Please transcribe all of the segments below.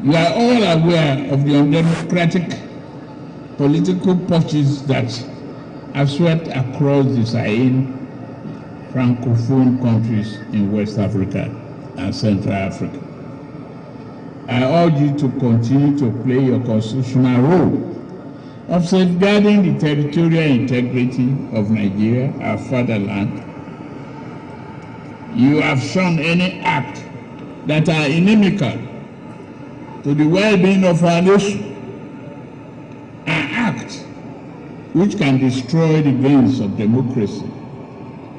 You are all aware of the undemocratic political purges that have swept across the Sahel Francophone countries in West Africa and Central Africa. I urge you to continue to play your constitutional role of safeguarding the territorial integrity of Nigeria, our fatherland. You have shown any act that are inimical to the well-being of our nation, an act which can destroy the gains of democracy,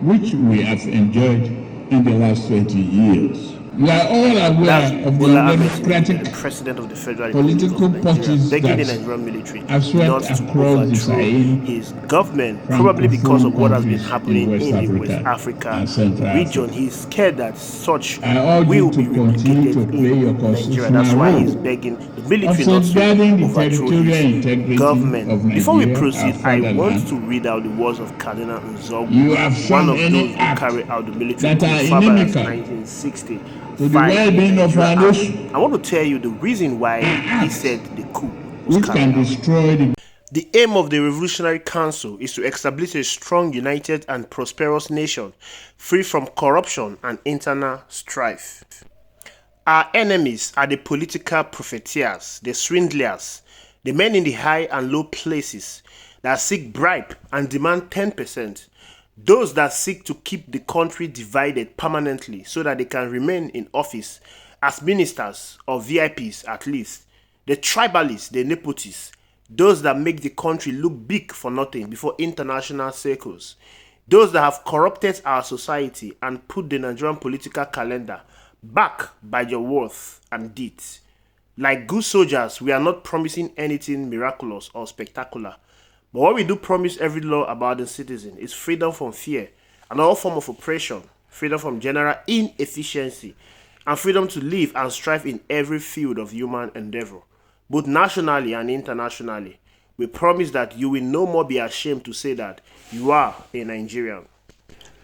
which we have enjoyed in the last 20 years. You are all aware of the undemocratic President of the Federal political purges begging the that Nigerian military have swept not to across the overthrow Sahel his government, probably because of what has been happening West in the Africa West Africa and Central region. Africa. He's scared that such I urge will you to be continue replicated to play your in Nigeria. constitutional That's why he's role begging the of military not safeguarding to the overthrow territorial his integrity government. of Before we Nigeria, proceed, our I want fatherland. to read out the words of Cardinal Nzogu, You have shown one of any those who act carried out the military that are coup far back as inimical 1960. to the well-being of our nation, I want to tell you the reason why he said the coup was which can destroy the aim of the Revolutionary Council is to establish a strong, united, and prosperous nation, free from corruption and internal strife. Our enemies are the political profiteers, the swindlers, the men in the high and low places that seek bribe and demand 10%, those that seek to keep the country divided permanently so that they can remain in office as ministers or VIPs at least, the tribalists, the nepotists, those that make the country look big for nothing before international circles, those that have corrupted our society and put the Nigerian political calendar back by their worth and deeds. Like good soldiers, we are not promising anything miraculous or spectacular. But what we do promise every law about the citizen is freedom from fear and all form of oppression, freedom from general inefficiency, and freedom to live and strive in every field of human endeavor, both nationally and internationally. We promise that you will no more be ashamed to say that you are a Nigerian.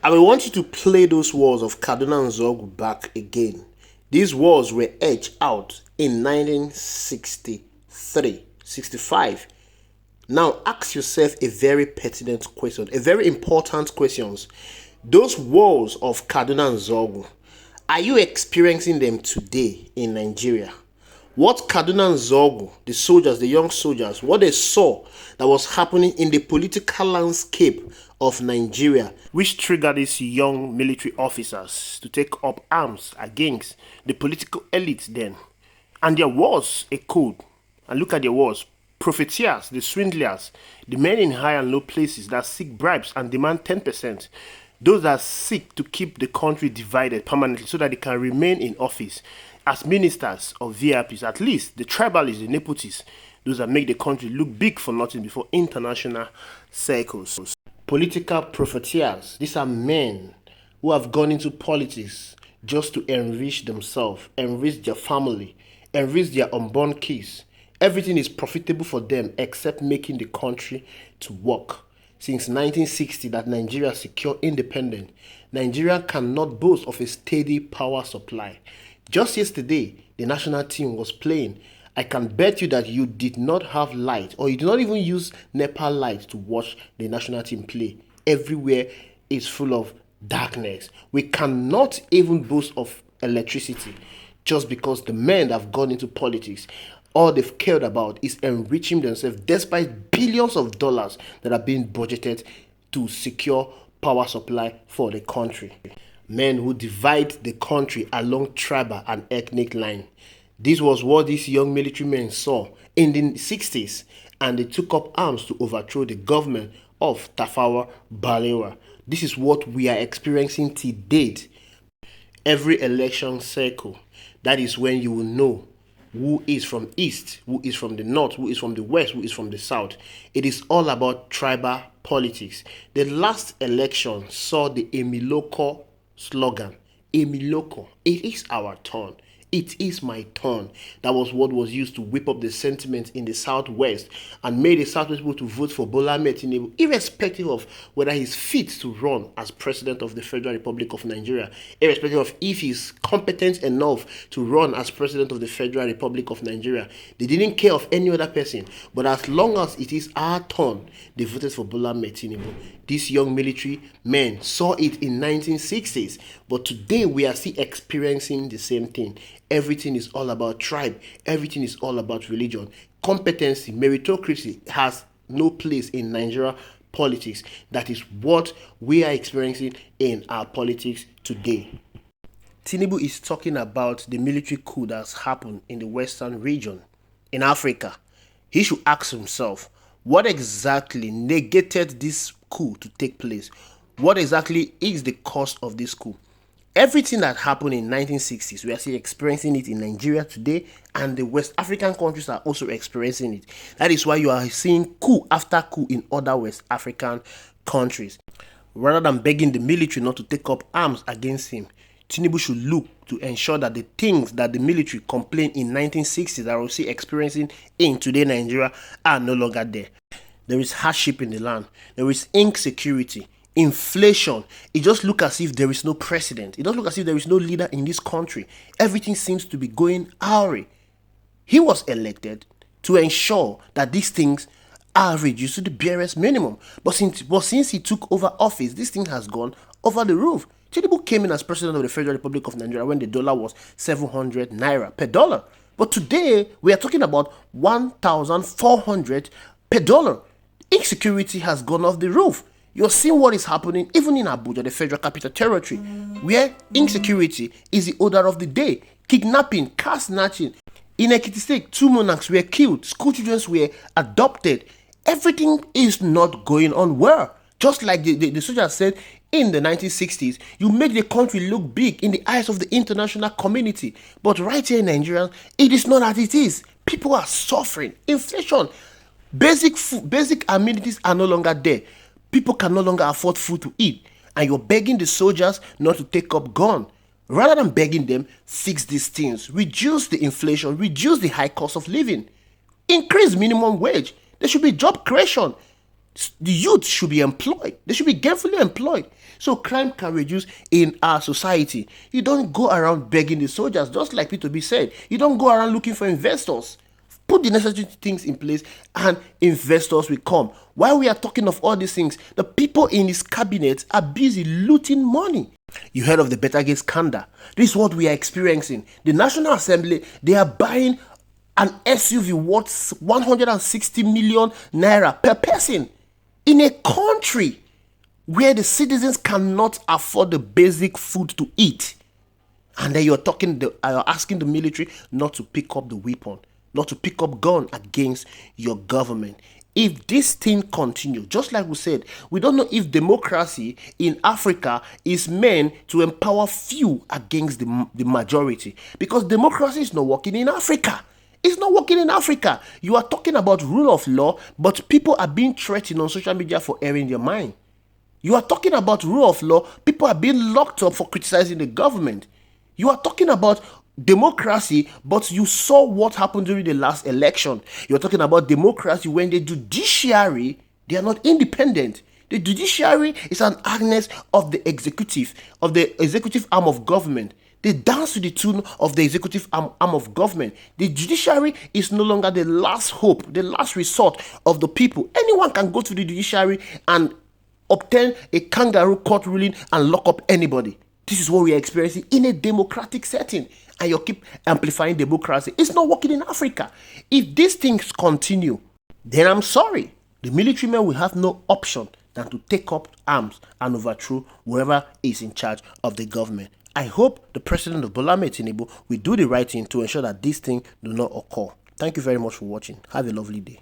I will want you to play those words of Cardinal Nzogu back again. These words were etched out in 1963, 65. Now ask yourself a very pertinent question, a very important question. Those words of Cardinal Nzogu, are you experiencing them today in Nigeria? What Cardinal Nzogu, the soldiers, the young soldiers, what they saw that was happening in the political landscape of Nigeria, which triggered these young military officers to take up arms against the political elite then. And there was a code. And look at the words. Profiteers, the swindlers, the men in high and low places that seek bribes and demand 10%, those that seek to keep the country divided permanently so that they can remain in office as ministers or VIPs, at least the tribalists, the nepotists, those that make the country look big for nothing before international circles. Political profiteers, these are men who have gone into politics just to enrich themselves, enrich their family, enrich their unborn kids. Everything is profitable for them except making the country to work. Since 1960 that Nigeria secured independence, Nigeria cannot boast of a steady power supply. Just yesterday, the national team was playing. I can bet you that you did not have light or you did not even use NEPA light to watch the national team play. Everywhere is full of darkness. We cannot even boast of electricity just because the men that have gone into politics, all they've cared about is enriching themselves despite billions of dollars that are being budgeted to secure power supply for the country. Men who divide the country along tribal and ethnic line. This was what these young military men saw in the 60s, and they took up arms to overthrow the government of Tafawa Balewa. This is what we are experiencing to date. Every election cycle, that is when you will know who is from east, who is from the north, who is from the west, who is from the south. It is all about tribal politics. The last election saw the Emiloko slogan. Emiloko, it is our turn. It is my turn. That was what was used to whip up the sentiment in the Southwest and made the Southwest people to vote for Bola Ahmed Tinubu, irrespective of whether he's fit to run as President of the Federal Republic of Nigeria, irrespective of if he's competent enough to run as President of the Federal Republic of Nigeria. They didn't care of any other person, but as long as it is our turn, they voted for Bola Ahmed Tinubu. These young military men saw it in 1960s, but today we are still experiencing the same thing. Everything is all about tribe. Everything is all about religion. Competency, meritocracy has no place in Nigeria politics. That is what we are experiencing in our politics today. Tinubu is talking about the military coup that has happened in the Western region in Africa. He should ask himself, what exactly negated this coup to take place? What exactly is the cause of this coup? Everything that happened in 1960s, we are still experiencing it in Nigeria today, and the West African countries are also experiencing it. That is why you are seeing coup after coup in other West African countries. Rather than begging the military not to take up arms against him, Tinubu should look to ensure that the things that the military complained in 1960s that we're still experiencing in today Nigeria are no longer there. There is hardship in the land. There is insecurity, inflation. It just looks as if there is no president. It doesn't look as if there is no leader in this country. Everything seems to be going awry. He was elected to ensure that these things are reduced to the barest minimum. But since he took over office, this thing has gone over the roof. Tinubu came in as president of the Federal Republic of Nigeria when the dollar was 700 naira per dollar. But today, we are talking about 1,400 per dollar. Insecurity has gone off the roof. You're seeing what is happening even in Abuja, the Federal Capital Territory, where insecurity is the order of the day. Kidnapping, car snatching. In Ekiti State, 2 monarchs were killed. School children were adopted. Everything is not going on well. Just like the soldiers said in the 1960s, you make the country look big in the eyes of the international community. But right here in Nigeria, it is not as it is. People are suffering. Inflation. Basic food, basic amenities are no longer there. People can no longer afford food to eat. And you're begging the soldiers not to take up gun. Rather than begging them, fix these things. Reduce the inflation. Reduce the high cost of living. Increase minimum wage. There should be job creation. The youth should be employed. They should be gainfully employed. So crime can reduce in our society. You don't go around begging the soldiers, just like P2B said. You don't go around looking for investors. Put the necessary things in place and investors will come. While we are talking of all these things, the people in his cabinet are busy looting money. You heard of the Better Gate scandal. This is what we are experiencing. The National Assembly, they are buying an SUV worth 160 million naira per person in a country where the citizens cannot afford the basic food to eat. And then you're asking the military not to pick up the weapon, not to pick up gun against your government. If this thing continues, just like we said, we don't know if democracy in Africa is meant to empower few against the majority, because democracy is not working in Africa. It's not working in Africa. You are talking about rule of law, but people are being threatened on social media for airing their mind. You are talking about rule of law, people are being locked up for criticizing the government. You are talking about democracy, but you saw what happened during the last election. You're talking about democracy when the judiciary, they are not independent. The judiciary is an harness of the executive arm of government. They dance to the tune of the executive arm of government. The judiciary is no longer the last hope, the last resort of the people. Anyone can go to the judiciary and obtain a kangaroo court ruling and lock up anybody. This is what we are experiencing in a democratic setting. And you keep amplifying democracy. It's not working in Africa. If these things continue, then I'm sorry. The military men will have no option than to take up arms and overthrow whoever is in charge of the government. I hope the president of Bola Ahmed Tinubu will do the right thing to ensure that these things do not occur. Thank you very much for watching. Have a lovely day.